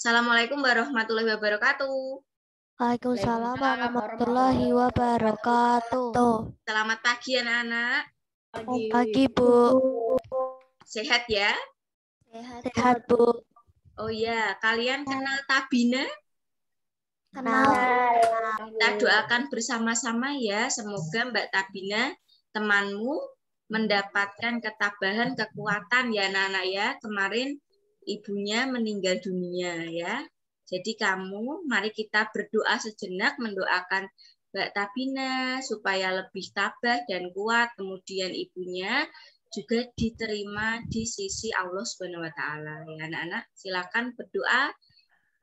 Assalamualaikum warahmatullahi wabarakatuh. Waalaikumsalam warahmatullahi wabarakatuh. Selamat pagi anak-anak. Pagi Bu. Sehat ya? Sehat Bu. Oh ya, kalian kenal Tabina? Kenal. Kita doakan bersama-sama ya, semoga Mbak Tabina temanmu mendapatkan ketabahan, kekuatan ya anak-anak ya. Kemarin ibunya meninggal dunia ya. Jadi mari kita berdoa sejenak mendoakan Mbak Tabina supaya lebih tabah dan kuat. Kemudian ibunya juga diterima di sisi Allah Subhanahu wa taala. Ya anak-anak, silakan berdoa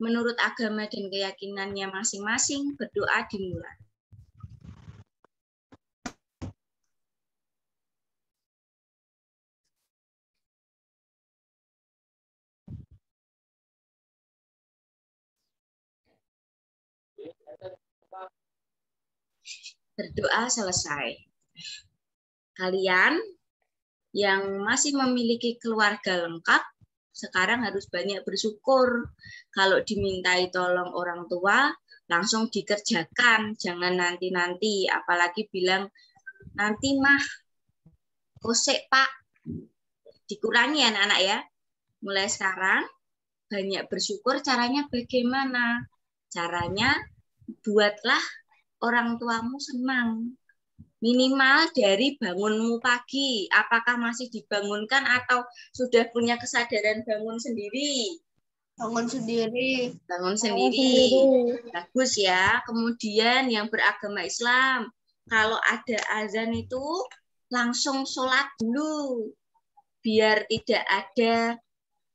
menurut agama dan keyakinannya masing-masing, berdoa dimulai. Berdoa selesai. Kalian yang masih memiliki keluarga lengkap, sekarang harus banyak bersyukur. Kalau dimintai tolong orang tua, langsung dikerjakan. Jangan nanti-nanti, apalagi bilang, nanti mah, kosek pak. Dikurangi anak-anak ya. Mulai sekarang, banyak bersyukur. Caranya bagaimana? Caranya, buatlah orang tuamu senang. Minimal dari bangunmu pagi. Apakah masih dibangunkan atau sudah punya kesadaran bangun sendiri? Bangun sendiri. Bangun sendiri. Bagus ya. Kemudian yang beragama Islam. Kalau ada azan itu langsung sholat dulu. Biar tidak ada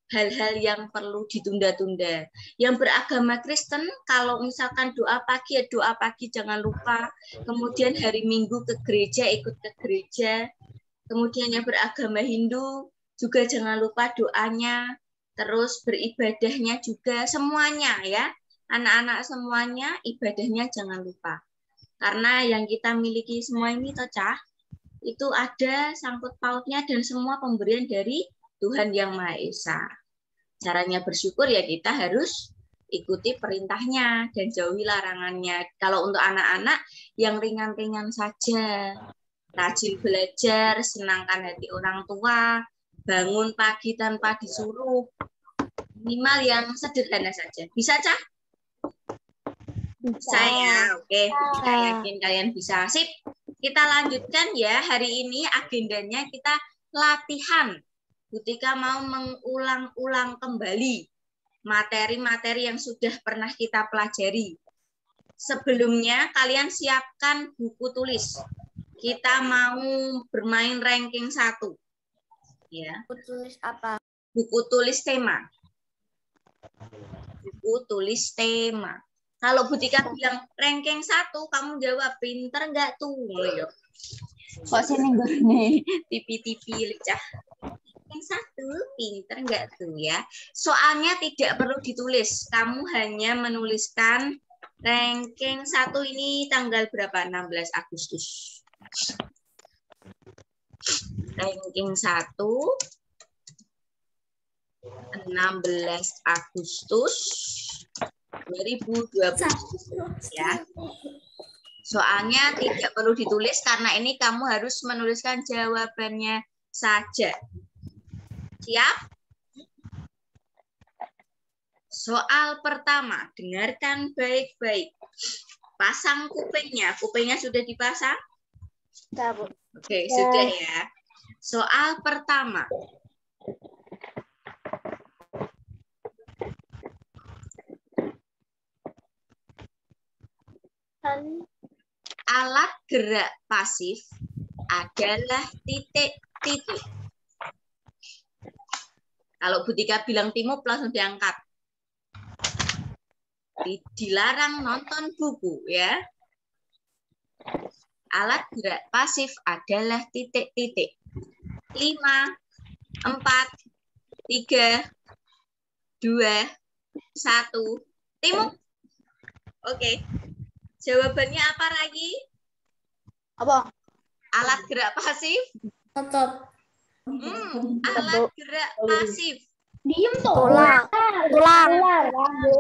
hal-hal yang perlu ditunda-tunda. Yang beragama Kristen, kalau misalkan doa pagi, ya doa pagi jangan lupa. Kemudian hari Minggu ke gereja, ikut ke gereja. Kemudian yang beragama Hindu, juga jangan lupa doanya. Terus beribadahnya juga, semuanya ya. Anak-anak semuanya, ibadahnya jangan lupa. Karena yang kita miliki semua ini, Tocah, itu ada sangkut pautnya dan semua pemberian dari Tuhan Yang Maha Esa. Caranya bersyukur ya kita harus ikuti perintahnya dan jauhi larangannya. Kalau untuk anak-anak yang ringan-ringan saja, rajin belajar, senangkan hati orang tua, bangun pagi tanpa disuruh, minimal yang sederhana saja. Bisa, Cah? Bisa ya, oke. Kita yakin kalian bisa. Sip, kita lanjutkan ya. Hari ini agendanya kita latihan. Butika mau mengulang-ulang kembali materi-materi yang sudah pernah kita pelajari. Sebelumnya kalian siapkan buku tulis. Kita mau bermain ranking 1. Ya. Buku tulis apa? Buku tulis tema. Buku tulis tema. Kalau Butika bilang ranking 1, kamu jawab pinter nggak tuh? Kok sini gue tipi-tipi lecah. Yang 1, pinter nggak tuh ya? Soalnya tidak perlu ditulis. Kamu hanya menuliskan ranking 1 ini tanggal berapa? 16 Agustus. Ranking 1, 16 Agustus 2020. Ya. Soalnya tidak perlu ditulis karena ini kamu harus menuliskan jawabannya saja. Siap? Soal pertama, dengarkan baik-baik. Pasang kupingnya. Kupingnya sudah dipasang? Sudah, Bu. Oke, sudah ya. Soal pertama. Alat gerak pasif adalah titik-titik. Kalau Butika bilang timup langsung diangkat. Dilarang nonton buku ya. Alat gerak pasif adalah titik-titik. 5, 4, 3, 2, 1. Timup. Oke. Jawabannya apa lagi? Apa? Alat gerak pasif? Otot. Alat gerak pasif. Diem tuh. Tulang. Tulang.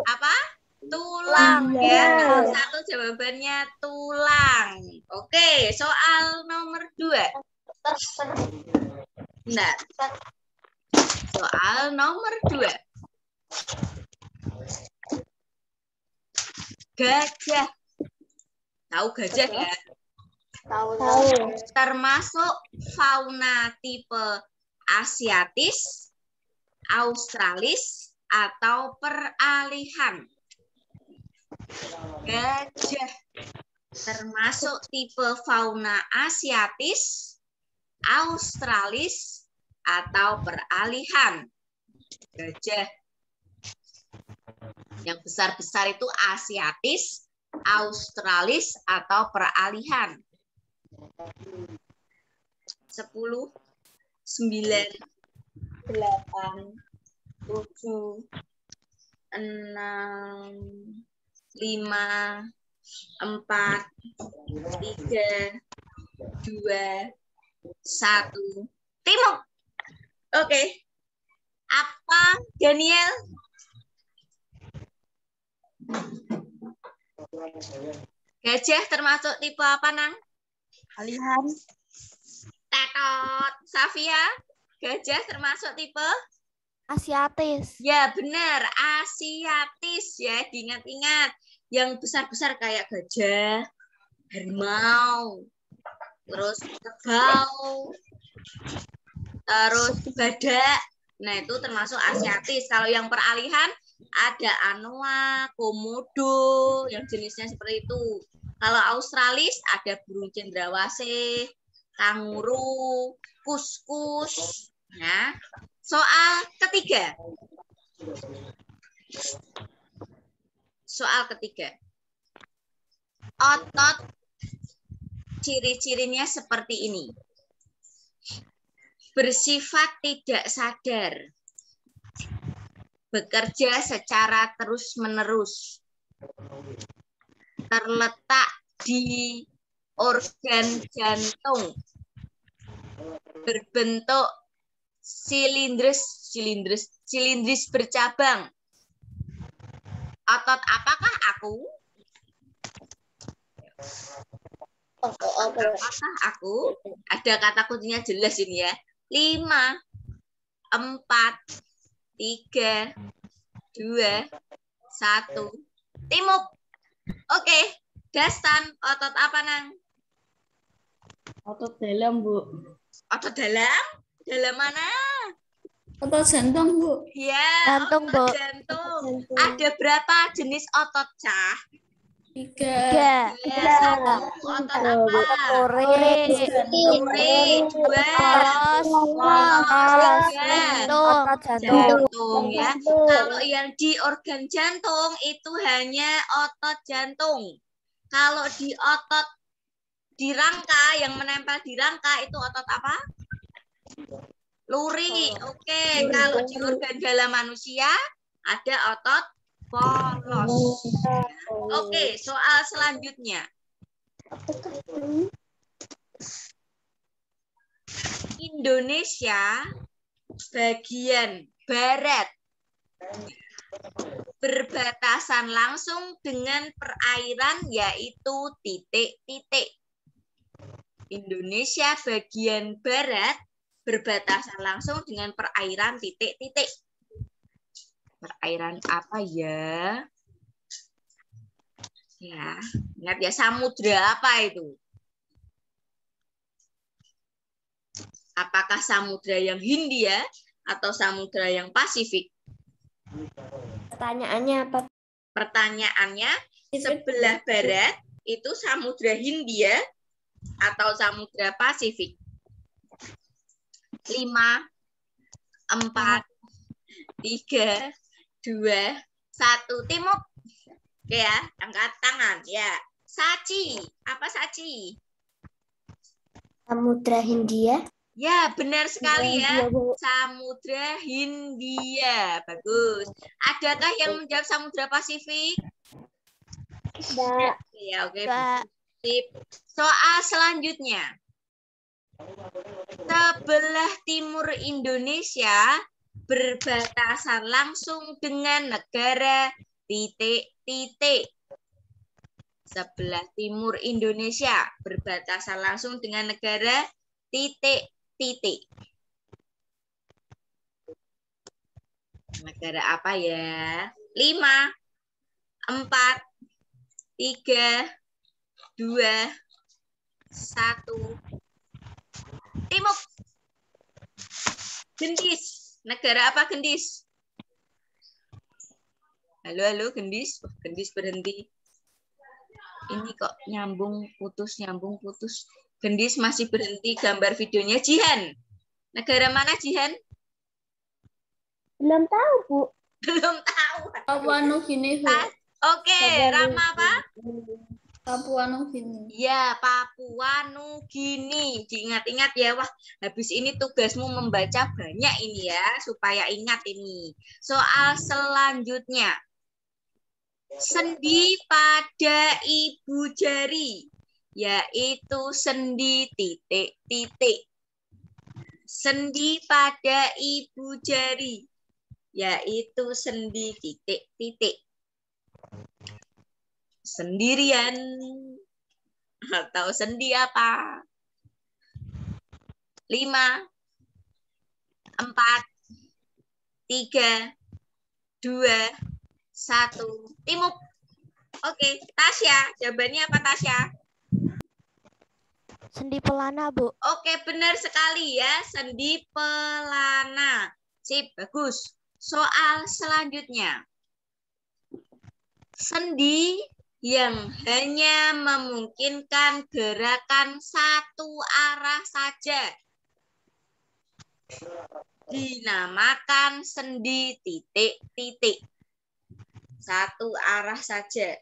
Apa? Tulang ya. Iya. Nomor 1 jawabannya tulang. Oke, soal nomor 2. Nah, soal nomor 2. Gajah. Tahu gajah ya? Tahu. Termasuk fauna tipe asiatis, australis, atau peralihan. Gajah termasuk tipe fauna asiatis, australis, atau peralihan. Gajah yang besar-besar itu asiatis, australis, atau peralihan. 10, 9, 8, 7, 6, 5, 4, 3, 2, 1. Timur. Oke. Apa, Daniel? Gajah termasuk tipe apa, Nang? Alihan. Tetot. Safia, gajah termasuk tipe? Asiatis. Ya, benar. Asiatis ya, diingat-ingat. Yang besar-besar kayak gajah, harimau, terus kerbau, terus badak. Nah, itu termasuk asiatis. Kalau yang peralihan ada anoa, komodo, yang jenisnya seperti itu. Kalau australis ada burung cendrawasih, kanguru, kuskus. Nah, soal ketiga. Soal ketiga. Otot ciri-cirinya seperti ini. Bersifat tidak sadar. Bekerja secara terus-menerus. Terletak di organ jantung. Berbentuk silindris bercabang. Otot apakah aku? Apakah aku? Ada kata kuncinya jelas ini ya. 5, 4, 3, 2, 1. Timuk. Oke. Dastan, otot apa, Nang? Otot dalam, Bu. Otot dalam? Dalam mana? Otot jantung, Bu. Ya, Jantung, otot Bu. jantung. Ada berapa jenis otot, Cah? 3. Ya, 1. Otot apa? Luri. Luri. 2. Polos. Jantung. Otot jantung. Jantung ya. Kalau yang di organ jantung itu hanya otot jantung. Kalau di otot di rangka, yang menempel di rangka itu otot apa? Luri. Oke. Kalau di organ dalam manusia ada otot polos. Oke, soal selanjutnya. Indonesia bagian barat berbatasan langsung dengan perairan yaitu titik-titik. Indonesia bagian barat berbatasan langsung dengan perairan titik-titik. Perairan apa ya? Ya, ingat ya, samudra apa itu? Apakah samudra yang Hindia atau samudra yang Pasifik? Pertanyaannya apa? Pertanyaannya, sebelah barat itu samudra Hindia atau samudra Pasifik? 5, 4, 3, 2, 1. Timur. Oke ya, angkat tangan. Ya, Saci. Apa Saci? Samudra Hindia. Ya, benar sekali ya. Samudra Hindia. Bagus. Adakah yang menjawab samudra Pasifik? Tidak. Ya, oke. Enggak. Sip. Soal selanjutnya. Sebelah timur Indonesia berbatasan langsung dengan negara titik-titik. Sebelah timur Indonesia berbatasan langsung dengan negara titik-titik. Negara apa ya? 5, 4, 3, 2, 1. Timuk. Gendis. Negara apa Gendis? Halo, halo, Gendis. Gendis berhenti. Ini kok nyambung putus. Gendis masih berhenti gambar videonya. Jihan. Negara mana Jihan? Belum tahu, Bu. Belum tahu. Papua Nugini, Bu. Oke, Rama apa? Papua Nugini. Ya, Papua Nugini. Diingat-ingat ya. Wah, habis ini tugasmu membaca banyak ini ya, supaya ingat ini. Soal selanjutnya. Sendi pada ibu jari, yaitu sendi titik-titik. Sendi pada ibu jari, yaitu sendi titik-titik. Sendirian atau sendi apa? 5, 4, 3, 2, 1. Timuk. Oke, Tasya. Jawabannya apa, Tasya? Sendi pelana, Bu. Oke, benar sekali ya. Sendi pelana. Sip, bagus. Soal selanjutnya. Sendi yang hanya memungkinkan gerakan satu arah saja dinamakan sendi titik-titik. Satu arah saja.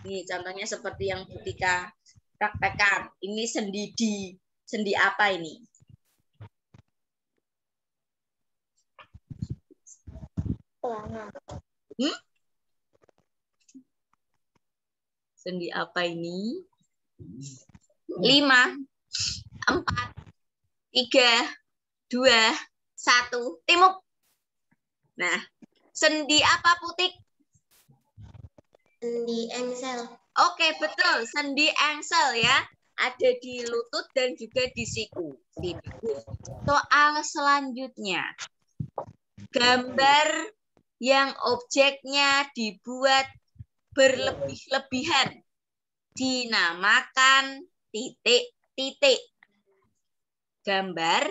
Nih contohnya seperti yang Butika praktekkan. Ini sendi di. Sendi apa ini? Pelana. Sendi apa ini? 5, 4, 3, 2, 1. Timuk. Nah, sendi apa Putik? Sendi engsel. Oke, betul. Sendi engsel ya. Ada di lutut dan juga di siku. Soal selanjutnya. Gambar yang objeknya dibuat berlebih-lebihan dinamakan titik-titik. Gambar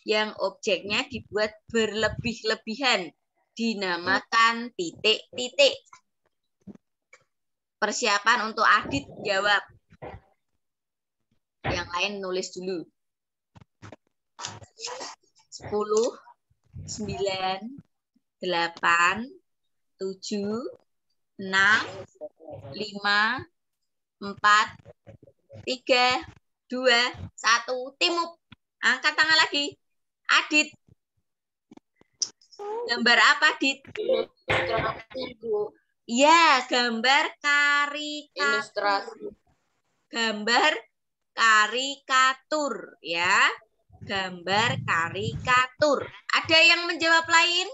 yang objeknya dibuat berlebih-lebihan dinamakan titik-titik. Persiapan untuk Adit jawab. Yang lain nulis dulu. 10, 9, 8, 7, 6, 5, 4, 3, 2, 1. Timuk. Angkat tangan lagi. Adit. Gambar apa, Adit? Ya, gambar karikatur. Gambar karikatur, ya. Gambar karikatur. Ada yang menjawab lain?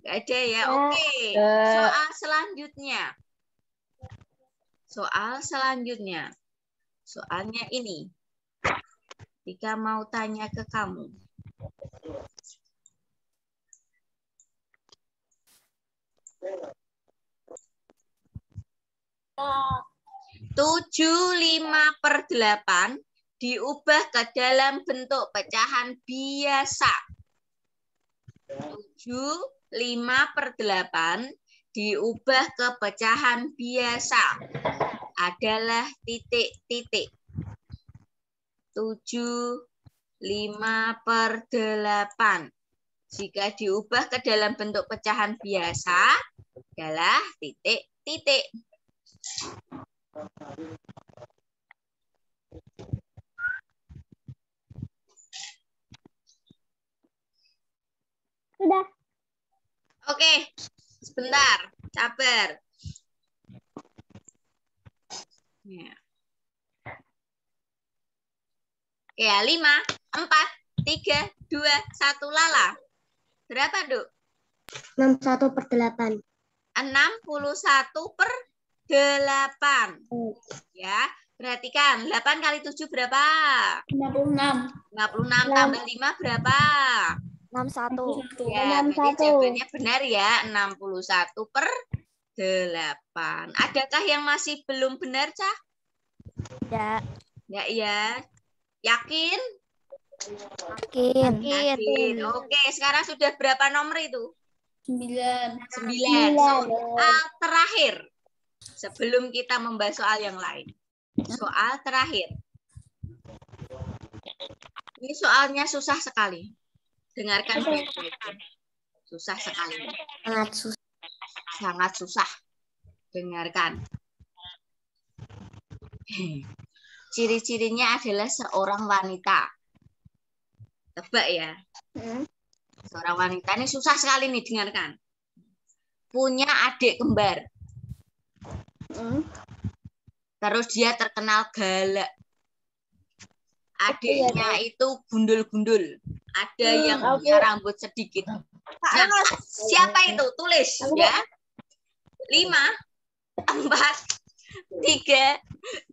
Nggak ada ya. Oke. Soal selanjutnya. Soalnya ini. Jika mau tanya ke kamu. Tujuh 5/8 diubah ke dalam bentuk pecahan biasa. 7 5/8 diubah ke pecahan biasa adalah titik-titik. 7 5/8 jika diubah ke dalam bentuk pecahan biasa adalah titik-titik. Sudah. Oke, sebentar, sabar. Ya. Ya, 5, 4, 3, 2, 1, lala. Berapa, Duk? 61/8. 61/8. Ya, perhatikan. 8 kali 7 berapa? 56. 56 tambah 5 berapa? 61. Ya, berarti jawabannya benar ya. 61/8. Adakah yang masih belum benar, Cah? Ya. Ya, iya. Yakin? Yakin. Yakin. Oke, sekarang sudah berapa nomor itu? 9. 9. Soal terakhir. Sebelum kita membahas soal yang lain. Soal terakhir. Ini soalnya susah sekali. Dengarkan baik-baik. Susah sekali. Sangat susah. Sangat susah. Dengarkan. Ciri-cirinya adalah seorang wanita. Tebak ya. Seorang wanita ini susah sekali nih, dengarkan. Punya adik kembar. Terus dia terkenal galak. Adiknya itu gundul-gundul. Ada yang punya rambut sedikit. Nah, siapa itu? Tulis ya. 5, 4, 3,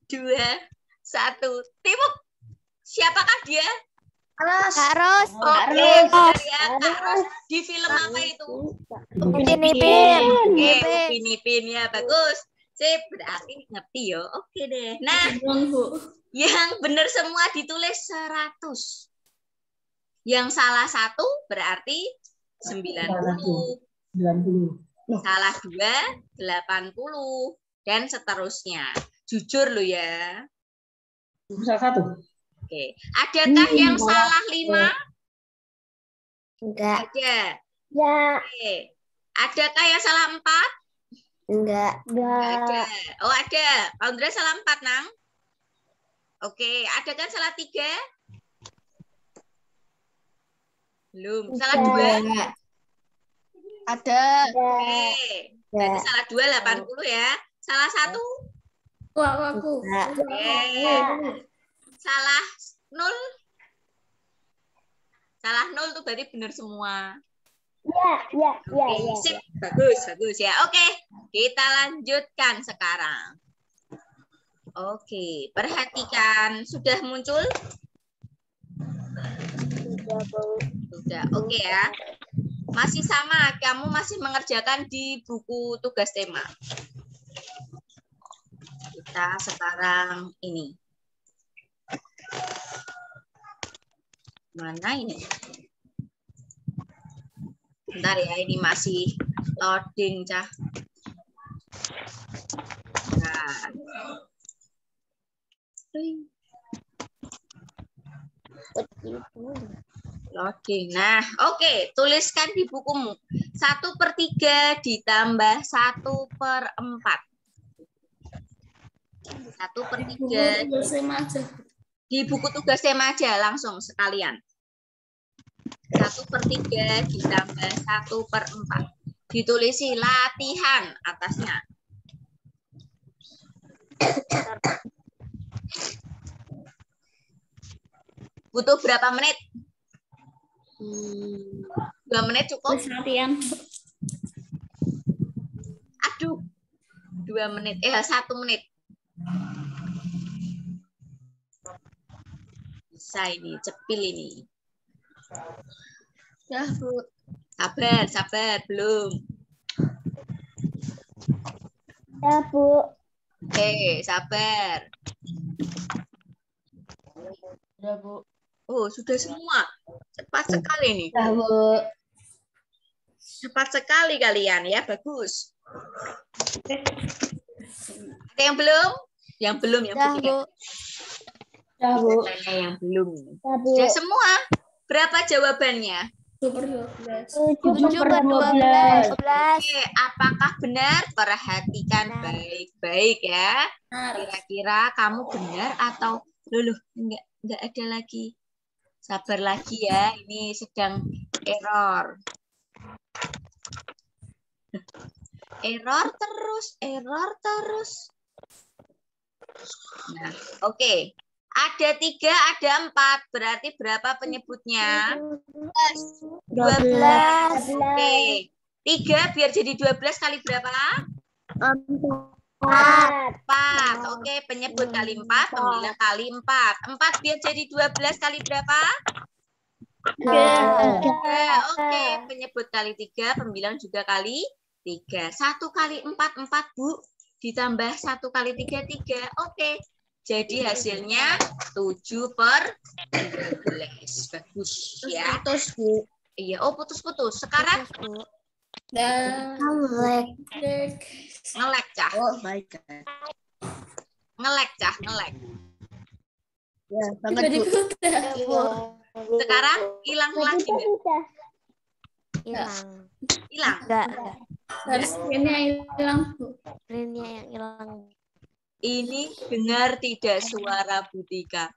2, 1. Tibuk. Siapakah dia? Kak Ros. Oke, benar ya. Kak Ros. Di film apa itu? Upin Ipin. Oke, Upin Ipin ya. Bagus. Sip, berarti ngerti ya. Oke deh. Nah, yang benar semua ditulis 100. Yang salah 1 berarti 90. Salah 2, 80. Dan seterusnya. Jujur lo ya. Salah 1. Oke. Adakah yang salah 5? Enggak. Ada. Ya. Oke. Adakah yang salah 4? Enggak. Ada. Oh, ada. Andra salah 4, Nang. Oke. Adakah salah 3? Belum. Salah 2? Ada. Oke. Berarti salah 2, 80 ya. Salah 1? Aku. Oke. Salah 0? Salah 0 tuh berarti benar semua. Ya. Oke, sip. Bagus ya. Oke, kita lanjutkan sekarang. Oke, perhatikan. Sudah muncul? Sudah. Oke ya. Masih sama, kamu masih mengerjakan di buku tugas tema. Kita sekarang ini. Mana ini? Bentar ya, ini masih loading, Cah. Nah. Loading. Nah, oke. Tuliskan di bukumu. 1/3 ditambah 1/4. 1/3 di buku tugas tema aja langsung sekalian. 1/3 ditambah 1/4. Ditulisi latihan atasnya. Butuh berapa menit? 2 menit cukup? Latihan. Aduh. 2 menit. 1 menit. Bisa ini, cepil ini. Ya, Bu. Sabar, belum. Ya, Bu. Oke, sabar. Ya, Bu. Oh, sudah semua. Cepat sekali nih. Ya, Bu. Cepat sekali kalian ya, bagus. Ada yang belum? Yang belum yang Dah, putih. Bu. Ya, Bu. Yang belum. Ya, Bu. Sudah semua. Berapa jawabannya? 7/12. Oke, apakah benar? Perhatikan baik-baik ya. Kira-kira kamu benar atau loh enggak ada lagi. Sabar lagi ya, ini sedang error. Error terus. Nah, oke. Ada 3, ada 4. Berarti berapa penyebutnya? 12. Oke. 3 biar jadi 12 kali berapa? 4. 4. Oke, penyebut kali 4, pembilang kali 4. 4 biar jadi 12 kali berapa? 3. Oke, penyebut kali 3, pembilang juga kali 3. 1 kali 4, 4, Bu. Ditambah 1 kali 3, 3. Oke. Jadi hasilnya 7/12. Bagus ya. Putus, Bu. Iya, oh putus-putus. Sekarang ngelek, Cah. Oh my God. Ngelek, Cah, ngelek. Ya, banget, Bu. Sekarang hilang lagi nggak? Hilang. Hilang. Enggak. Harus ini hilang, Bu. Screen-nya yang hilang. Ini dengar tidak suara Butika?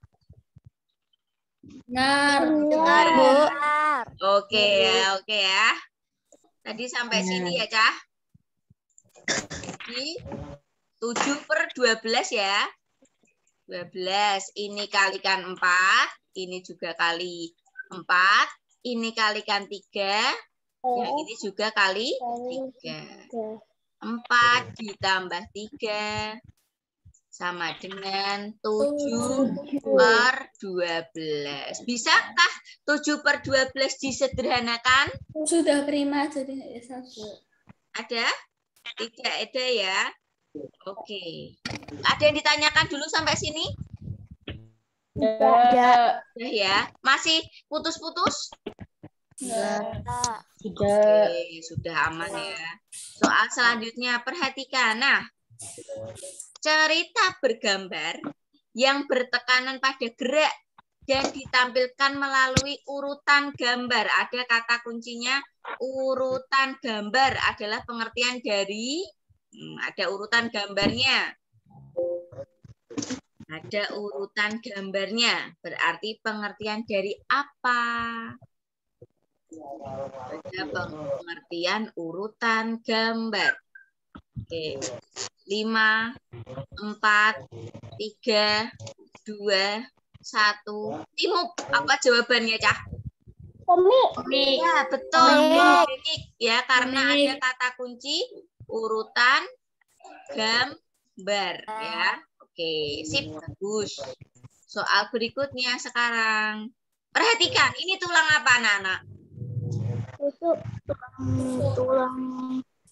Dengar. Dengar, Bu. Benar. Oke ya. Tadi sampai sini ya, Cah. Jadi 7/12 ya. 12. Ini kalikan 4. Ini juga kali 4. Ini kalikan 3. Yang ini juga kali 3. 4 ditambah 3 sama dengan 7/12. Bisakah 7/12 disederhanakan? Sudah prima jadi satu. Ada? Tidak ada ya. Oke. Ada yang ditanyakan dulu sampai sini? Tidak. Sudah ya. Masih putus-putus? Tidak. Oke, sudah aman ya. Soal selanjutnya perhatikan. Nah, cerita bergambar yang bertekanan pada gerak dan ditampilkan melalui urutan gambar. Ada kata kuncinya urutan gambar adalah pengertian dari ada urutan gambarnya. Ada urutan gambarnya. Berarti pengertian dari apa? Ada pengertian urutan gambar. Oke. 5, 4, 3, 2, 1. Timuk. Apa jawabannya, Cah? Komik. Ya, betul. Komik. Ya, karena ada kata kunci urutan gambar. Ya. Oke, sip. Bagus. Soal berikutnya sekarang. Perhatikan, ini tulang apa, anak-anak? Itu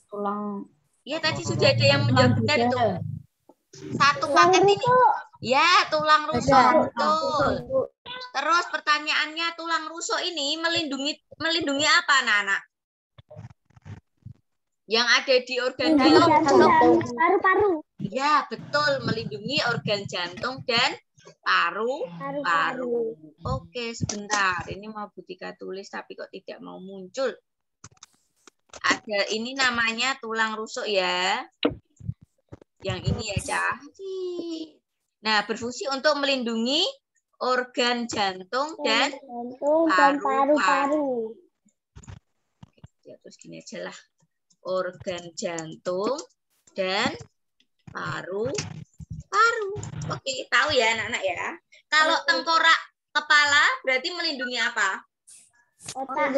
Tulang. Ya, tadi sudah ada yang menjawab benar itu. Satu paket ini. Ya, tulang rusuk. Betul. Terus pertanyaannya, tulang rusuk ini melindungi apa, anak-anak? Yang ada di organ dalam. Paru-paru. Ya, betul. Melindungi organ jantung dan paru-paru. Oke, sebentar. Ini mau Butika tulis tapi kok tidak mau muncul. Ada ini namanya tulang rusuk ya. Yang ini ya, Cah. Nah, berfungsi untuk melindungi organ jantung dan paru-paru. Ya, terus gini aja lah. Organ jantung dan paru-paru. Oke, tahu ya anak-anak ya. Kalau tengkorak kepala berarti melindungi apa? Otak.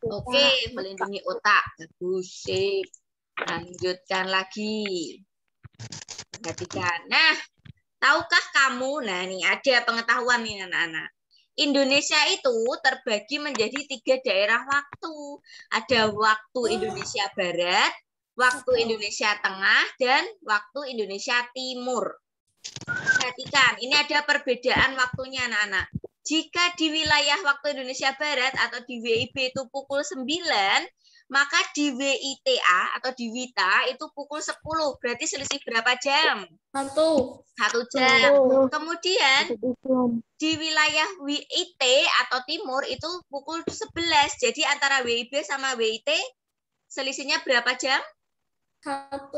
Oke, melindungi otak. Bagus, sip. Lanjutkan lagi. Perhatikan. Nah, tahukah kamu? Nah, ini ada pengetahuan nih anak-anak. Indonesia itu terbagi menjadi 3 daerah waktu. Ada waktu Indonesia Barat, waktu Indonesia Tengah, dan waktu Indonesia Timur. Perhatikan, ini ada perbedaan waktunya anak-anak. Jika di wilayah waktu Indonesia Barat atau di WIB itu pukul 9, maka di WITA atau di WITA itu pukul 10. Berarti selisih berapa jam? 1 jam. Kemudian di wilayah WIT atau timur itu pukul 11. Jadi antara WIB sama WIT selisihnya berapa jam? 1.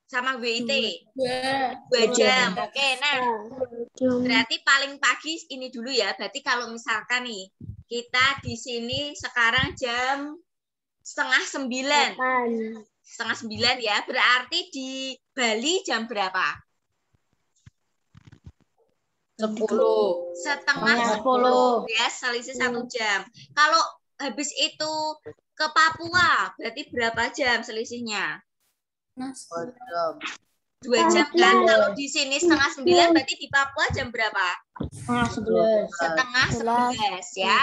Sama WIT 2 jam. Oke, nah berarti paling pagi ini dulu ya. Berarti kalau misalkan nih kita di sini sekarang jam 8:30. 8:30 ya. Berarti di Bali jam berapa? 10. Setengah 10. ya, selisih 1 jam. Kalau habis itu ke Papua, berarti berapa jam selisihnya? 2 jam kan? Kalau di sini setengah 9, berarti di Papua jam berapa? Setengah 11 ya.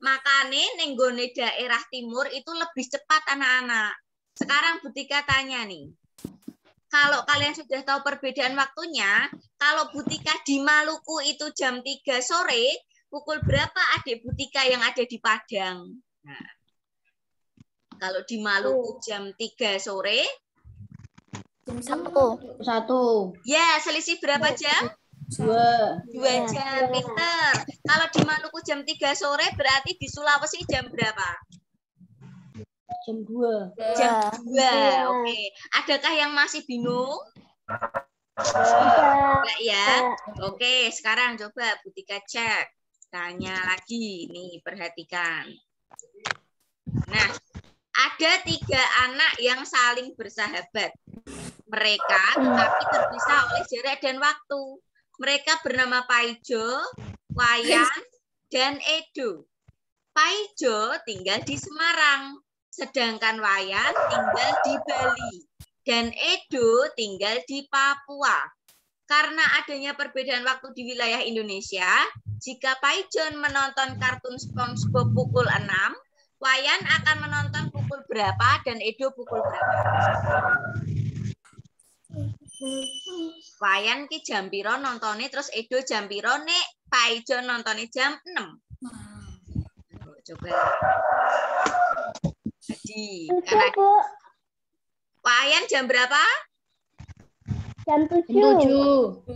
Makanya nenggone daerah timur itu lebih cepat anak-anak. Sekarang Butika tanya nih. Kalau kalian sudah tahu perbedaan waktunya, kalau Butika di Maluku itu jam 3 sore, pukul berapa adik Butika yang ada di Padang? Nah, kalau di Maluku jam 3 sore, Jam 1. ya selisih berapa jam? 2 jam, pinter. Kalau di Maluku jam 3 sore, berarti di Sulawesi jam berapa? Jam 2. Jam 2, oke. Adakah yang masih bingung? Enggak ya? Oke, sekarang coba Butika cek. Tanya lagi, nih perhatikan. Nah, ada 3 anak yang saling bersahabat. Mereka tetapi terpisah oleh jarak dan waktu. Mereka bernama Paijo, Wayan, dan Edo. Paijo tinggal di Semarang, sedangkan Wayan tinggal di Bali, dan Edo tinggal di Papua. Karena adanya perbedaan waktu di wilayah Indonesia, jika Paijon menonton kartun SpongeBob pukul 6, Wayan akan menonton pukul berapa dan Edo pukul berapa? Wayan ki jam piro nontone, terus Edo jam piro nek Paijon nontone jam 6. Coba. Jadi, karena Wayan jam berapa? Jam 7.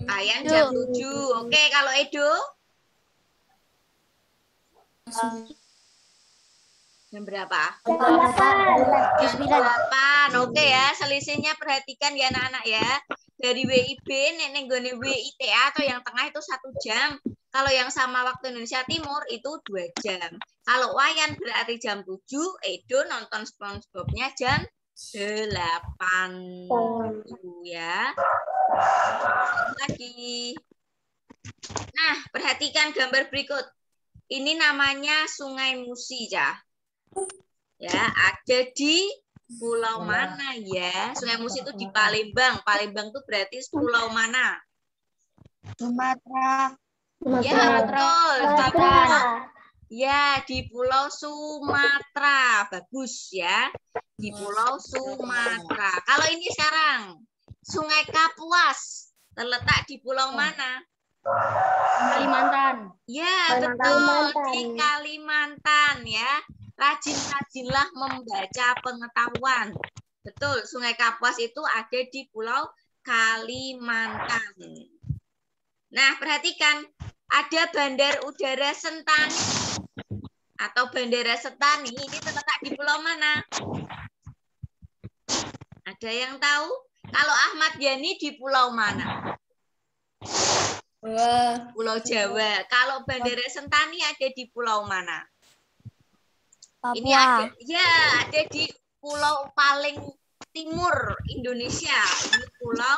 Wayan jam 7. Oke, kalau Edo? Jam berapa? Jam 8. Oke ya, selisihnya perhatikan ya anak-anak ya. Dari WIB nenggone WITA atau yang tengah itu 1 jam. Kalau yang sama waktu Indonesia Timur itu 2 jam. Kalau Wayan berarti jam 7, Edo nonton SpongeBob-nya jam 8. Ya. Lagi. Nah, perhatikan gambar berikut. Ini namanya Sungai Musi, ya. Ya, ada di pulau mana ya? Sungai Musi itu di Palembang. Palembang itu berarti pulau mana? Sumatera. Ya, betul. Ya, di Pulau Sumatera. Bagus ya. Di Pulau Sumatera. Kalau ini sekarang, Sungai Kapuas terletak di pulau mana? Kalimantan. Ya, betul. Di Kalimantan ya. Rajin-rajinlah membaca pengetahuan. Betul, Sungai Kapuas itu ada di Pulau Kalimantan. Nah, perhatikan. Ada Bandar Udara Sentani atau Bandara Sentani. Ini terletak di pulau mana? Ada yang tahu? Kalau Ahmad Yani di pulau mana? Pulau Jawa. Kalau Bandara Sentani ada di pulau mana? Papua. Ini ada di pulau paling timur Indonesia. Ini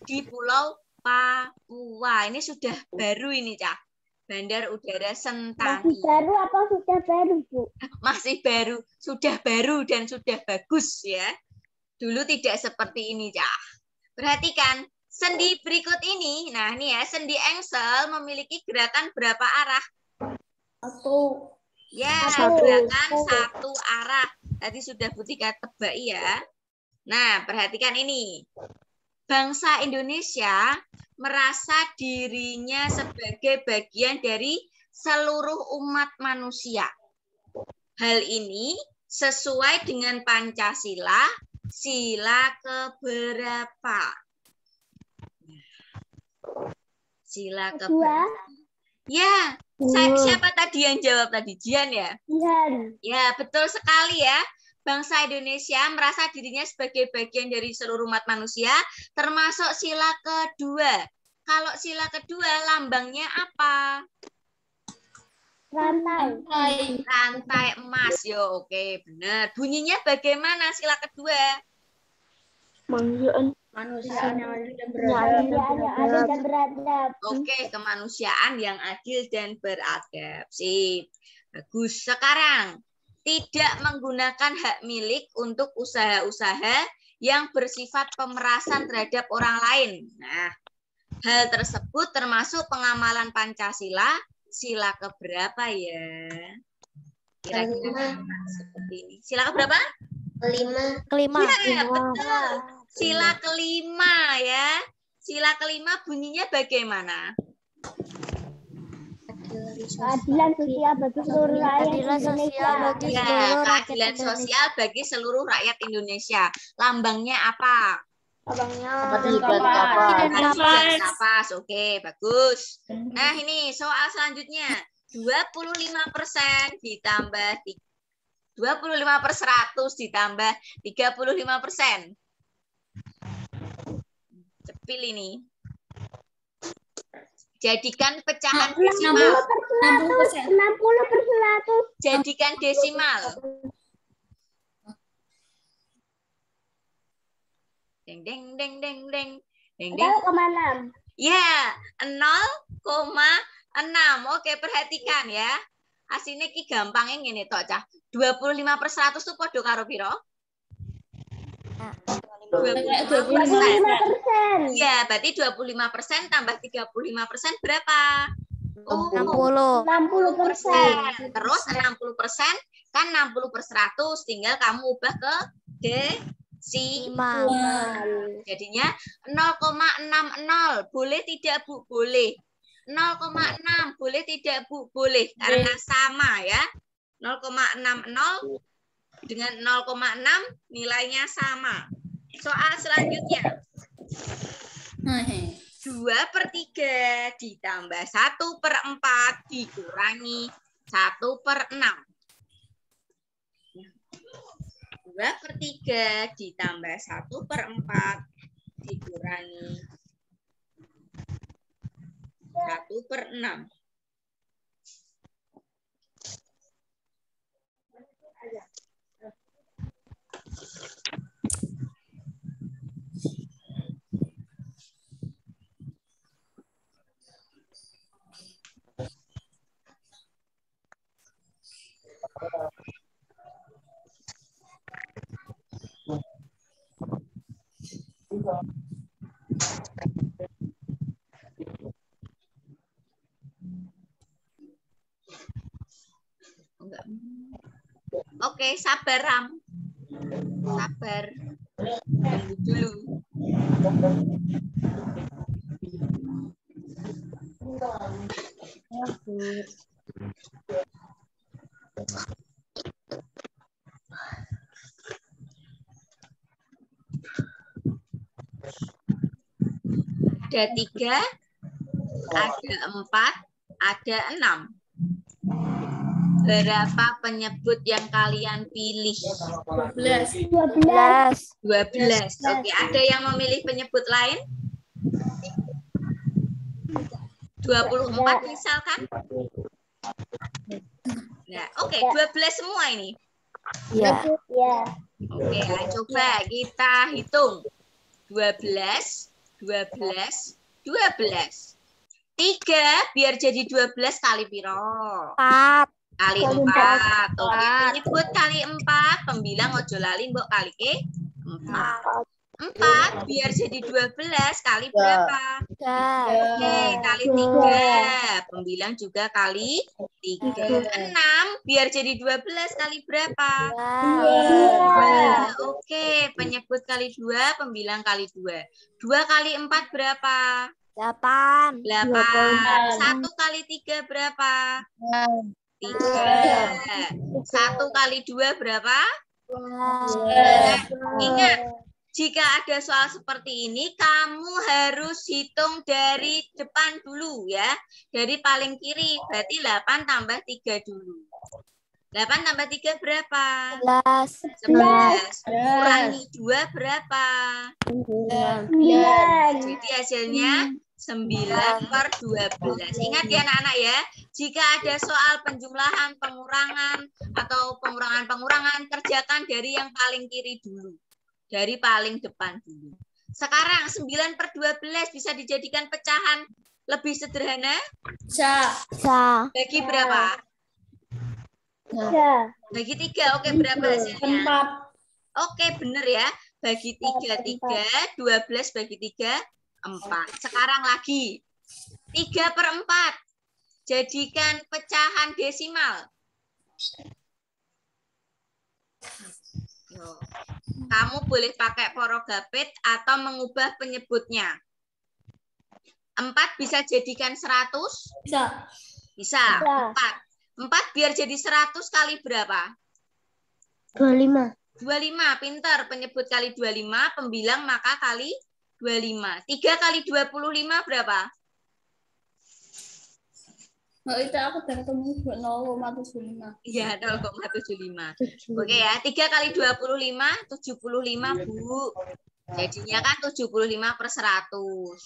di pulau Papua. Ini sudah baru ini, Cah. Bandar Udara Sentani. Masih baru atau sudah baru, Bu? Masih baru. Sudah baru dan sudah bagus ya. Dulu tidak seperti ini, Cah. Perhatikan. Sendi berikut ini. Nah, ini ya. Sendi engsel memiliki gerakan berapa arah? 1. Ya, gerakan 1 arah. Tadi sudah Butika tebak ya. Nah, perhatikan ini. Bangsa Indonesia merasa dirinya sebagai bagian dari seluruh umat manusia. Hal ini sesuai dengan Pancasila, sila keberapa? Sila keberapa? Ya, siapa tadi yang jawab tadi? Jian ya? Jian. Ya, betul sekali ya. Bangsa Indonesia merasa dirinya sebagai bagian dari seluruh umat manusia, termasuk sila kedua. Kalau sila kedua, lambangnya apa? Rantai. Rantai emas. Yo, oke, benar. Bunyinya bagaimana sila kedua? Manggian. Kemanusiaan yang adil dan Kemanusiaan yang adil dan beradab. Oke, kemanusiaan yang adil dan beradab. Sip. Bagus. Sekarang, tidak menggunakan hak milik untuk usaha-usaha yang bersifat pemerasan terhadap orang lain. Nah, hal tersebut termasuk pengamalan Pancasila, sila keberapa ya? Kira-kira seperti ini. Sila keberapa? Kelima. Ya, betul. Sila kelima ya. Sila kelima bunyinya bagaimana? Keadilan sosial bagi seluruh rakyat Keadilan sosial Indonesia. bagi Ya, seluruh rakyat keadilan Indonesia. sosial bagi seluruh rakyat Indonesia. Lambangnya apa? Abangnya Dan kapas. Kapas. Oke, bagus. Nah, ini soal selanjutnya. 25% ditambah 25/100 ditambah 35%. Cepil ini. Jadikan pecahan desimal. 60/100. Jadikan desimal. Deng deng deng deng deng. Deng deng. 0,6. Ya, 0,6. Oke, perhatikan ya. Aslinya ki gampangnya ngene tok, Cah. 25/100 itu podo karo piro? 25%. 25%. Ya, berarti 25% tambah 35% berapa? 60. 60%. Terus 60% kan 60/100, tinggal kamu ubah ke desimal. Jadinya 0,60. Boleh tidak, Bu? Boleh. 0,6. Boleh tidak, Bu? Boleh. Karena sama ya. 0,60 dengan 0,6 nilainya sama. Soal selanjutnya. 2/3 ditambah 1/4 dikurangi 1/6. 2/3 ditambah 1/4 dikurangi 1/6. Oke, sabar Ram. Sabar. Tunggu dulu. Ada 3, ada 4, ada 6. Berapa penyebut yang kalian pilih? 12. 12. Oke, ada yang memilih penyebut lain? 24 misalkan? Nah, oke, 12 semua ini. Ya. Oke, coba kita hitung. 12, 12, 12. 3 biar jadi 12 kali piro? 4. Kali 4. Oke, penyebut kali 4. Pembilang ojo lali mbok kali ke 4. 4 biar jadi 12 kali berapa? 3. Oke, kali 3. Pembilang juga kali 3. 6 biar jadi 12 kali berapa? 2. Oke, penyebut kali 2, pembilang kali 2. 2 kali 4 berapa? 8. 8. 1 kali 3 berapa? 3. 1 kali 2 berapa? Ingat, jika ada soal seperti ini, kamu harus hitung dari depan dulu ya. Dari paling kiri, berarti 8 tambah 3 dulu. 8 tambah 3 berapa? 11. Kurangi 2 berapa? 9. Jadi hasilnya 9/12. Ingat ya anak-anak ya, jika ada soal penjumlahan, pengurangan, atau pengurangan-pengurangan, kerjakan dari yang paling kiri dulu. Dari paling depan dulu. Sekarang 9/12 bisa dijadikan pecahan lebih sederhana? Bisa. Bisa. Bagi berapa? Bisa. Bagi 3. Oke, berapa hasilnya? 4. Oke, bener ya. Bagi 3, 12 bagi 3, 4. Sekarang lagi. 3/4. Jadikan pecahan desimal. Yo. Kamu boleh pakai porogapit atau mengubah penyebutnya. 4 bisa jadikan 100? Bisa. Bisa. 4 biar jadi 100 kali berapa? 25. 25. Pinter. Penyebut kali 25, pembilang maka kali 25. 3 kali 25 berapa? Oh, itu aku udah ketemu 0,75. Iya, 0,75. Oke ya, 3 kali 25, 75, Bu. Jadinya kan 75/100.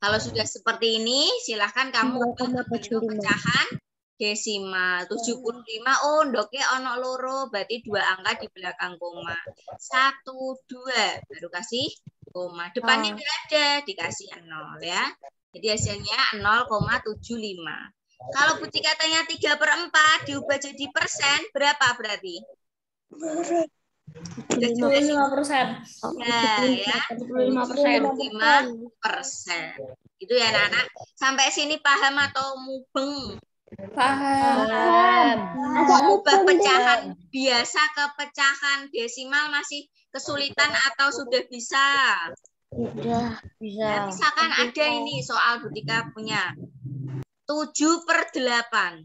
Kalau sudah seperti ini, silahkan kamu ubah ke bentuk pecahan desimal. 75, oh, ndoknya ono loro, berarti 2 angka di belakang koma. 1, 2, baru kasih koma. Depannya nggak ada, dikasih 0 ya. Jadi hasilnya 0,75. Kalau Buti katanya 3/4 diubah jadi persen, berapa berarti? 75%. Ya, 75%. Itu ya anak-anak. Sampai sini paham atau mubeng? Paham. Mengubah pecahan biasa ke pecahan desimal masih kesulitan atau sudah bisa? Sudah bisa. Nah, misalkan ada ini soal Butika punya 7/8.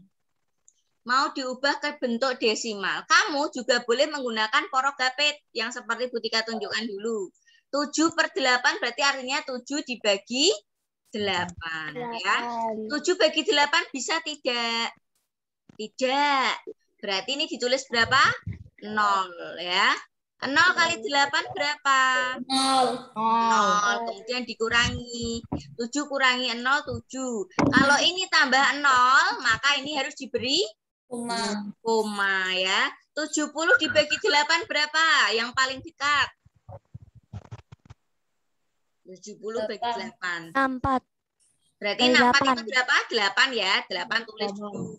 Mau diubah ke bentuk desimal. Kamu juga boleh menggunakan porogapit yang seperti Butika tunjukkan dulu. 7/8 berarti artinya 7 dibagi 8. Ya. 7 bagi 8 bisa tidak? Tidak. Berarti ini ditulis berapa? 0 ya. 0 kali 8 berapa? 0. 0. Kemudian dikurangi. 7 kurangi 0, 7. Kalau ini tambah 0, maka ini harus diberi koma ya. 70 dibagi 8 berapa? Yang paling dekat. 70 bagi 8. 4. Berarti 4 itu berapa? 8 ya. 8 tulis dulu.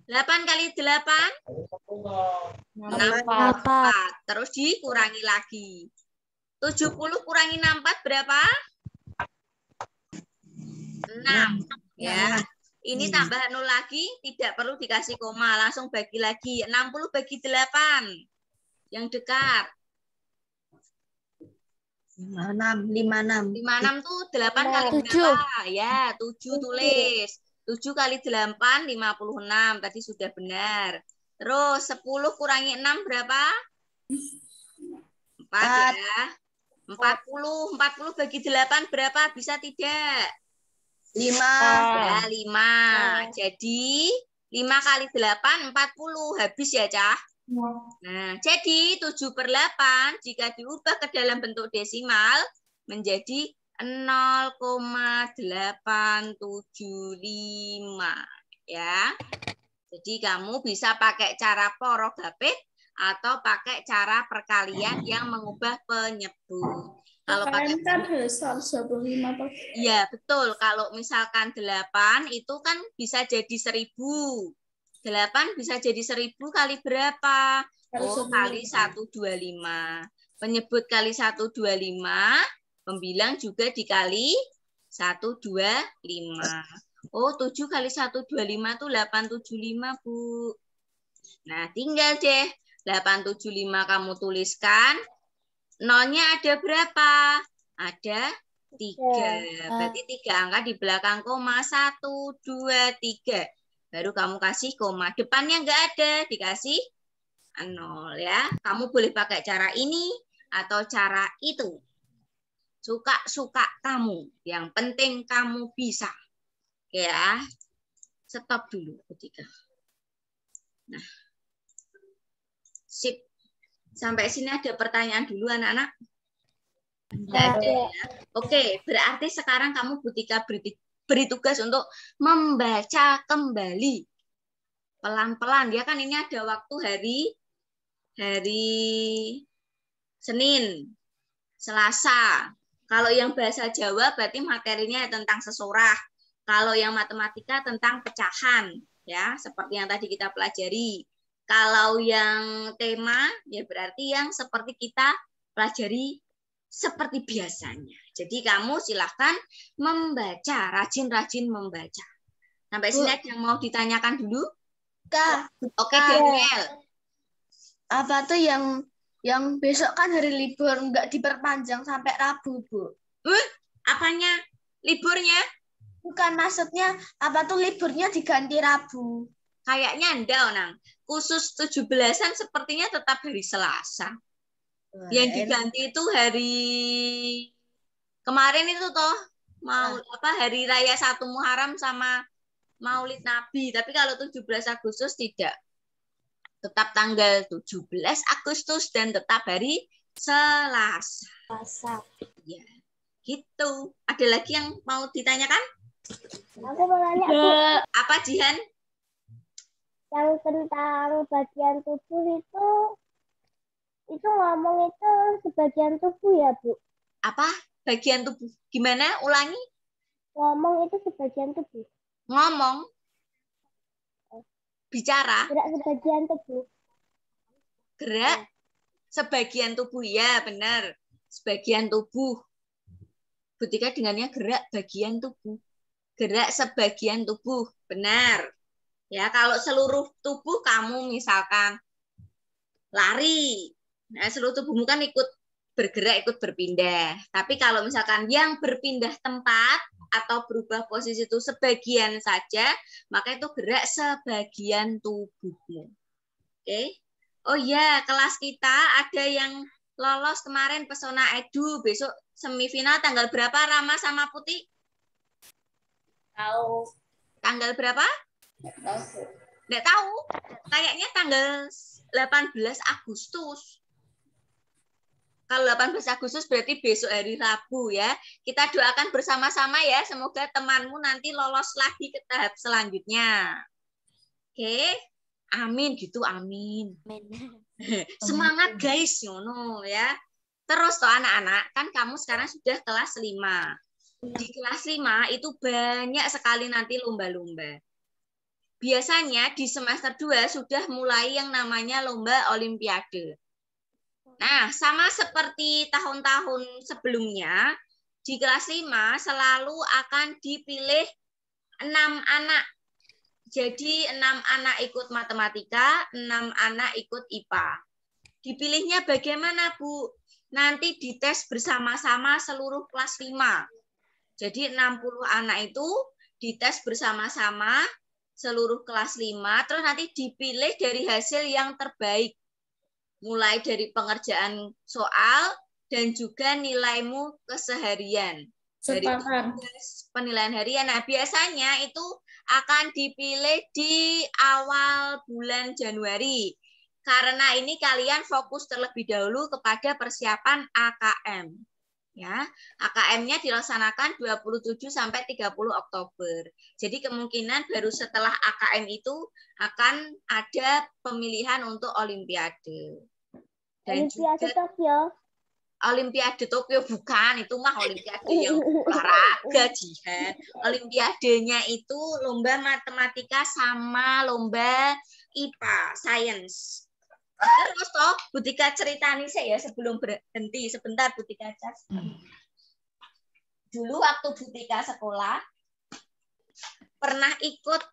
8 kali 8? 64. Terus dikurangi lagi. 70 kurangi 64 berapa? 6. Ya. Ini tambah 0 lagi, tidak perlu dikasih koma, langsung bagi lagi. 60 bagi 8. Yang dekat. 56. 56 tuh 8 kali berapa? Ya, 7 tulis. 7 kali 8, 56. Tadi sudah benar. Terus 10 kurangi 6 berapa? 4 ya. 40 bagi 8 berapa? Bisa tidak? 5. Ya, 5. Jadi 5 kali 8, 40. Habis ya, Cah? Nah, jadi 7/8 jika diubah ke dalam bentuk desimal menjadi 0,875 ya. Jadi kamu bisa pakai cara porogapit atau pakai cara perkalian yang mengubah penyebut. Kalau pakai kan 125 toh. Iya, betul. Kalau misalkan 8 itu kan bisa jadi 1000. 8 bisa jadi 1000 kali berapa? Oh, kali 125. Penyebut kali 125, pembilang juga dikali 125. Oh, 7 kali 125 itu 875, Bu. Nah, tinggal deh 875 kamu tuliskan. Nolnya ada berapa? Ada 3. Berarti 3 angka di belakang koma. 1, 2, 3. Baru kamu kasih koma. Depannya nggak ada, dikasih 0 ya. Kamu boleh pakai cara ini atau cara itu. Suka-suka kamu. Yang penting kamu bisa. Ya. Stop dulu ketika. Nah. Sip. Sampai sini ada pertanyaan dulu anak-anak? Nggak ada ya. Oke, berarti sekarang kamu Butika beri tugas untuk membaca kembali. Pelan-pelan. Ya kan ini ada waktu hari Senin, Selasa. Kalau yang bahasa Jawa berarti materinya tentang sesorah. Kalau yang matematika tentang pecahan, ya, seperti yang tadi kita pelajari. Kalau yang tema, ya berarti yang seperti kita pelajari seperti biasanya. Jadi kamu silahkan membaca, rajin-rajin membaca. Sampai sini ada yang mau ditanyakan dulu? Kak, Oke, Daniel. apa tuh yang besok kan hari libur nggak diperpanjang sampai Rabu, Bu? Apanya? Liburnya? Bukan, maksudnya apa tuh liburnya diganti Rabu? Kayaknya enggak, Onang. Khusus 17-an sepertinya tetap hari Selasa. Yang diganti itu hari kemarin itu toh hari raya 1 Muharram sama Maulid Nabi. Tapi kalau 17 Agustus tidak. Tetap tanggal 17 Agustus dan tetap hari Selasa. Ya, gitu. Ada lagi yang mau ditanyakan? Aku mau nanya, Bu. Apa, Jihan? Yang tentang bagian tubuh itu ngomong itu sebagian tubuh ya, Bu? Apa? Bagian tubuh. Gimana? Ulangi. Ngomong itu sebagian tubuh. Ngomong. Bicara. Gerak sebagian tubuh. Gerak sebagian tubuh. Ya, benar. Sebagian tubuh. Butika dengannya gerak bagian tubuh. Gerak sebagian tubuh. Benar. Ya, kalau seluruh tubuh kamu misalkan lari. Nah, seluruh tubuhmu kan ikut bergerak, ikut berpindah. Tapi kalau misalkan yang berpindah tempat atau berubah posisi itu sebagian saja, maka itu gerak sebagian tubuhmu. Oke? Oh ya, kelas kita ada yang lolos kemarin Pesona Edu. Besok semifinal tanggal berapa, Rama sama Putih? Tahu. Tanggal berapa? Nggak tahu. Kayaknya tanggal 18 Agustus. Kalau 18 Agustus berarti besok hari Rabu ya. Kita doakan bersama-sama ya. Semoga temanmu nanti lolos lagi ke tahap selanjutnya. Oke. Amin gitu, amin. Semangat guys, yono ya. Terus toh anak-anak, kan kamu sekarang sudah kelas 5. Di kelas 5 itu banyak sekali nanti lomba-lomba. Biasanya di semester 2 sudah mulai yang namanya lomba olimpiade. Nah, sama seperti tahun-tahun sebelumnya, di kelas 5 selalu akan dipilih 6 anak. Jadi 6 anak ikut matematika, 6 anak ikut IPA. Dipilihnya bagaimana, Bu? Nanti dites bersama-sama seluruh kelas 5. Jadi 60 anak itu dites bersama-sama seluruh kelas 5, terus nanti dipilih dari hasil yang terbaik. Mulai dari pengerjaan soal dan juga nilaimu keseharian. Dari penilaian harian. Nah, biasanya itu akan dipilih di awal bulan Januari. Karena ini kalian fokus terlebih dahulu kepada persiapan AKM. Ya, AKM-nya dilaksanakan 27 sampai 30 Oktober. Jadi kemungkinan baru setelah AKM itu akan ada pemilihan untuk Olimpiade. Dan Olimpiade juga Tokyo. Olimpiade Tokyo bukan, itu mah Olimpiade yang olahraga, Jihan. Olimpiadenya itu lomba matematika sama lomba IPA, sains. Terus toh, Butika cerita nih saya sebelum berhenti sebentar, Butika cas. Dulu waktu Butika sekolah pernah ikut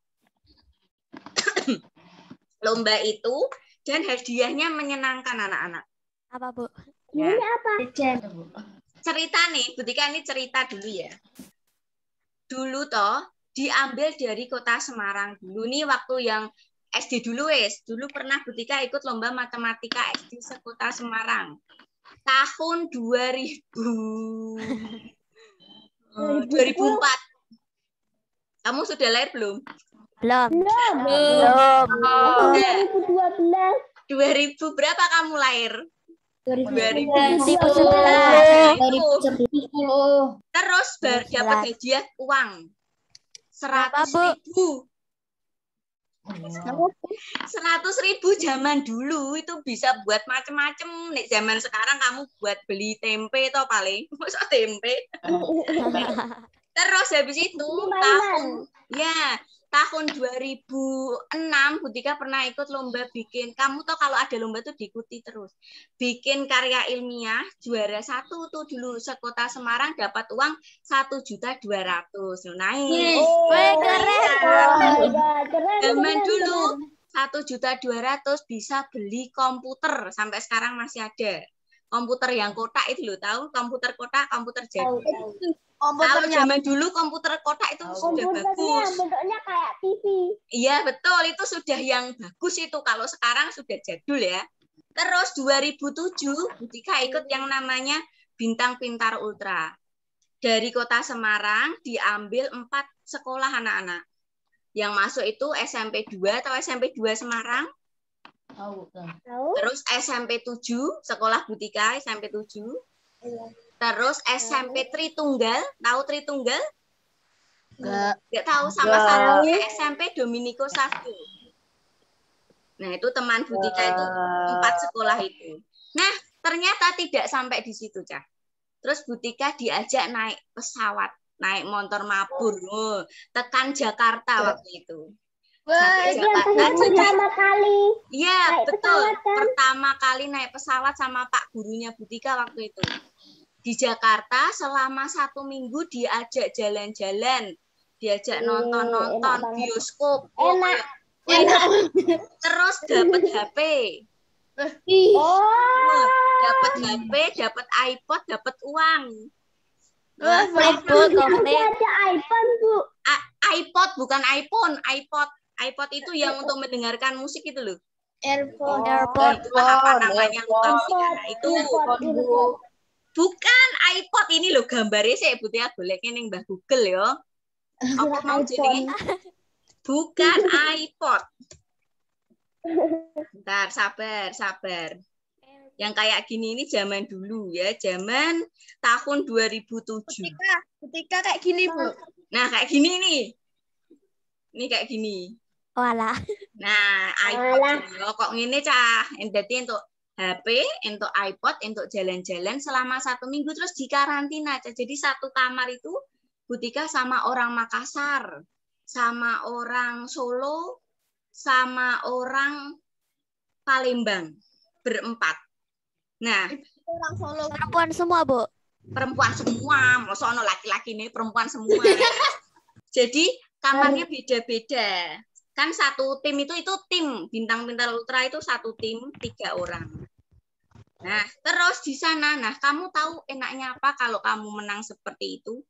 lomba itu dan hadiahnya menyenangkan anak-anak. Apa, Bu? Ya. Ini apa? Cerita nih, Butika ini cerita dulu ya. Dulu toh diambil dari kota Semarang dulu nih waktu yang SD dulu wes. Dulu pernah Butika ikut lomba matematika SD sekota Semarang. Tahun 2004. Kamu sudah lahir belum? Belum. Belum. Belum. 2012. 2000 berapa kamu lahir? 2011. 2010. Terus dapat hadiah uang 100.000. 100.000 zaman dulu itu bisa buat macem-macem. Nek zaman sekarang kamu buat beli tempe toh paling. Masa tempe? Terus habis itu tahun 2006 Butika pernah ikut lomba bikin. Kamu toh kalau ada lomba tuh diikuti terus. Bikin karya ilmiah juara 1 tuh dulu sekota Semarang dapat uang 1.200.000. Naik. Zaman dulu 1.200.000 bisa beli komputer, sampai sekarang masih ada. Komputer yang kotak itu lo tahu, komputer kotak, komputer jadul. Kalau zaman dulu komputer kotak itu sudah bagus. Bentuknya kayak TV. Iya betul, itu sudah yang bagus itu. Kalau sekarang sudah jadul ya. Terus 2007 Butika ikut yang namanya Bintang Pintar Ultra. Dari kota Semarang diambil 4 sekolah anak-anak. Yang masuk itu SMP 2 atau SMP 2 Semarang. Terus SMP 7, sekolah Butika SMP 7. Terus SMP Tritunggal, tahu Tritunggal? Enggak tahu, sama satunya SMP Dominico 1. Nah, itu teman Butika itu 4 sekolah itu. Nah, ternyata tidak sampai di situ, Cah. Terus Butika diajak naik pesawat, naik motor mabur, tekan Jakarta waktu itu. Sampai Jakarta. Pertama kali. Iya, betul. Pertama kali naik pesawat sama Pak gurunya Butika waktu itu. Di Jakarta selama 1 minggu diajak jalan-jalan, diajak nonton-nonton bioskop. Terus dapat HP. Dapat HP, dapat iPod, dapat uang. iPod bukan iPhone, iPod. iPod itu yang untuk mendengarkan musik itu loh. AirPod. Itulah apa namanya lupa. Nah, itu bukan iPod ini loh gambarnya saya Butia goleknya ning Mbah Google ya. Apa mau jenenge? Bukan iPod. Bentar, sabar. Yang kayak gini ini zaman dulu ya, zaman tahun 2007. Butika kayak gini, Bu. Nah, kayak gini nih. Ini kayak gini. Walah. Nah, iPod kok ngene Cah. Dadi untuk HP, untuk iPod, untuk jalan-jalan selama 1 minggu terus dikarantina. Jadi satu kamar itu Butika sama orang Makassar, sama orang Solo, sama orang Palembang, berempat. Nah, Orang Solo. Perempuan semua, Bu. Perempuan semua, masa ono laki-laki nih perempuan semua. Jadi kamarnya beda-beda. Kan satu tim itu tim Bintang Pintar Ultra itu satu tim 3 orang. Nah, terus di sana, nah kamu tahu enaknya apa kalau kamu menang seperti itu?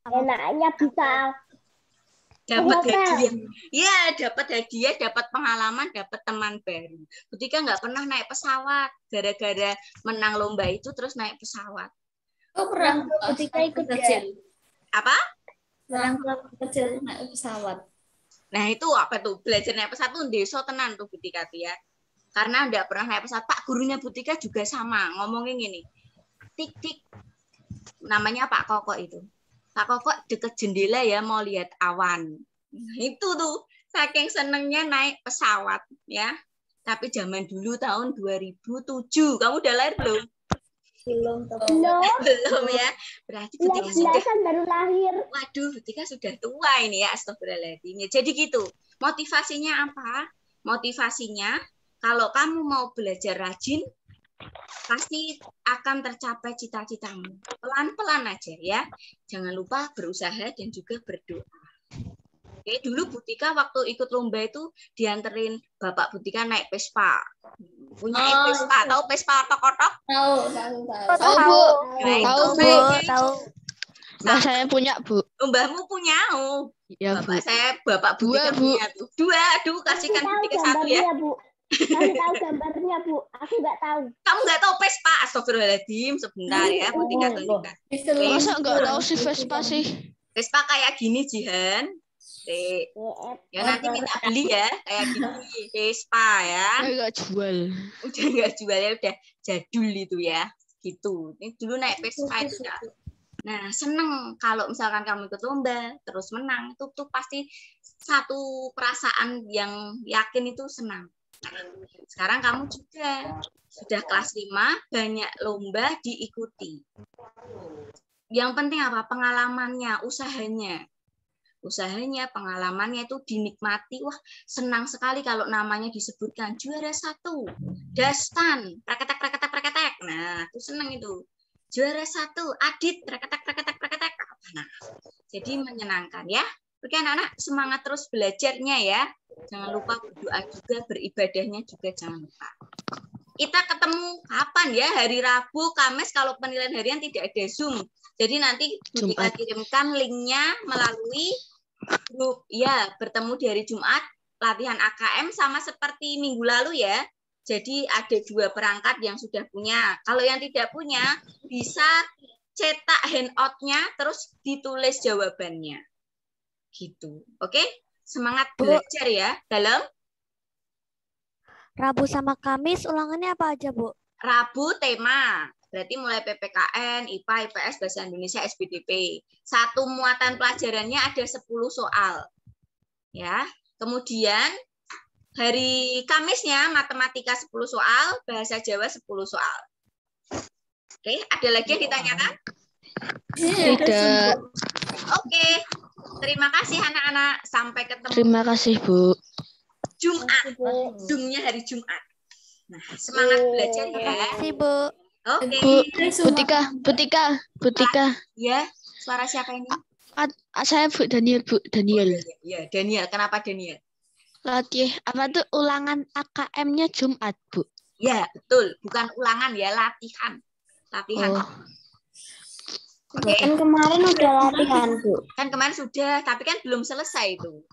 Enaknya bisa Dapat hadiah. Ya, dapat hadiah, dapat pengalaman, dapat teman baru. Ketika nggak pernah naik pesawat, gara-gara menang lomba itu terus naik pesawat. Oh, pernah ketika ikut kecil. Apa? Orang kecil naik pesawat. Nah, itu apa tuh? Belajar naik pesawat tuh deso tenan tuh Butika tuh ya. Karena nggak pernah naik pesawat. Pak gurunya Butika juga sama, ngomongin gini. Tik-tik. Namanya Pak Koko itu. Pak Koko deket jendela ya mau lihat awan. Nah, itu tuh saking senengnya naik pesawat ya. Tapi zaman dulu tahun 2007. Kamu udah lahir belum? Belum ya. Berarti Butika sudah baru lahir. Waduh, Butika sudah tua ini ya. Astagfirullahaladzim. Jadi gitu. Motivasinya apa? Motivasinya kalau kamu mau belajar rajin pasti akan tercapai cita-citamu. Pelan-pelan aja ya. Jangan lupa berusaha dan juga berdoa. Oke, dulu Butika waktu ikut lomba itu dianterin Bapak Butika naik Vespa. Punya Vespa, tahu Vespa otok-otok? Tahu. Tahu, Bu. Nah, Tahu, itu Bu. Tahu. Mbak saya punya, Bu. Mbahmu punya. Ya, Bu. Bapak Butika Dua, Bu. punya tuh. Dua, aduh kasihkan Butika satu ya. Bu. Kasih tahu gambarnya, Bu. Aku nggak tahu. Kamu nggak tahu Vespa? Astagfirullahaladzim. Sebentar ya, Butika tunjukkan. Masa nggak tahu si Vespa sih? Vespa kayak gini, Jihan. Ya nanti minta beli ya, kayak gini Vespa ya. Nggak jual. Udah nggak jual ya, udah jadul itu ya. Gitu. Ini dulu naik Vespa itu ya. Nah, seneng kalau misalkan kamu ikut lomba terus menang, itu tuh pasti satu perasaan yang yakin itu senang. Nah, sekarang kamu juga sudah kelas 5, banyak lomba diikuti. Yang penting apa? Pengalamannya, usahanya. Usahanya, pengalamannya itu dinikmati. Wah, senang sekali kalau namanya disebutkan juara 1, Dastan, preketek. Nah, itu senang itu. Juara 1, Adit, preketek. Nah, jadi menyenangkan ya. Oke anak-anak, semangat terus belajarnya ya. Jangan lupa berdoa juga, beribadahnya juga jangan lupa. Kita ketemu kapan ya? Hari Rabu, Kamis kalau penilaian harian tidak ada Zoom. Jadi nanti kita kirimkan linknya melalui grup. Ya, bertemu di hari Jumat, latihan AKM sama seperti minggu lalu ya. Jadi ada 2 perangkat yang sudah punya. Kalau yang tidak punya, bisa cetak handout-nya, terus ditulis jawabannya. Gitu. Oke? Semangat belajar ya. Dalam Rabu sama Kamis ulangannya apa aja, Bu? Rabu tema. Berarti mulai PPKN, IPA, IPS, Bahasa Indonesia, SBDP. Satu muatan pelajarannya ada 10 soal. Ya. Kemudian hari Kamisnya matematika 10 soal, bahasa Jawa 10 soal. Oke, ada lagi yang ditanyakan? Tidak. Oke. Terima kasih anak-anak. Sampai ketemu. Terima kasih, Bu. Jumat. Zoom-nya hari Jumat. Nah, semangat belajar ya. Terima kasih, Bu. Oke. Bu Tika. Ya, suara siapa ini? Saya Bu Daniel. Ya, Daniel. Kenapa Daniel? Latih apa tuh ulangan AKM-nya Jumat, Bu? Ya, betul. Bukan ulangan ya, latihan. Oh. Oke. Kan kemarin udah latihan, Bu. Kan kemarin sudah, tapi kan belum selesai itu.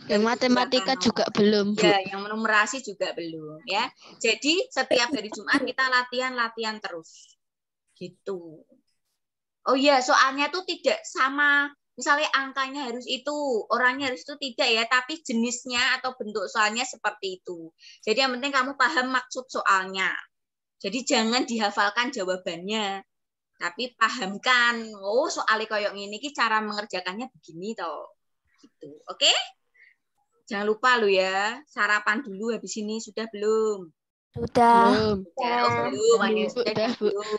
Yang matematika juga belum, Bu. Ya, yang numerasi juga belum ya. Jadi setiap hari Jumat kita latihan terus. Gitu. Oh iya, soalnya tuh tidak sama. Misalnya angkanya harus itu, orangnya harus itu tidak ya, tapi jenisnya atau bentuk soalnya seperti itu. Jadi yang penting kamu paham maksud soalnya. Jadi jangan dihafalkan jawabannya. Tapi pahamkan, oh soalnya kayak gini, cara mengerjakannya begini toh. Gitu. Oke? Jangan lupa lo ya, sarapan dulu habis ini sudah belum? Sudah. Belum.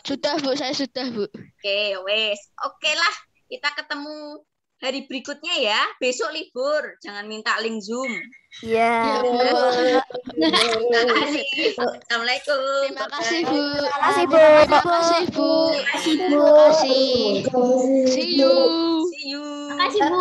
Sudah, Bu, saya sudah, Bu. Oke, wes. Oke lah, kita ketemu hari berikutnya ya. Besok libur, jangan minta link Zoom. Iya. Terima kasih. Assalamualaikum. Terima kasih, Bu. Terima kasih, Bu. Terima kasih, Bu. Terima kasih, Bu. Terima kasih. See you. See you. Terima kasih, Bu.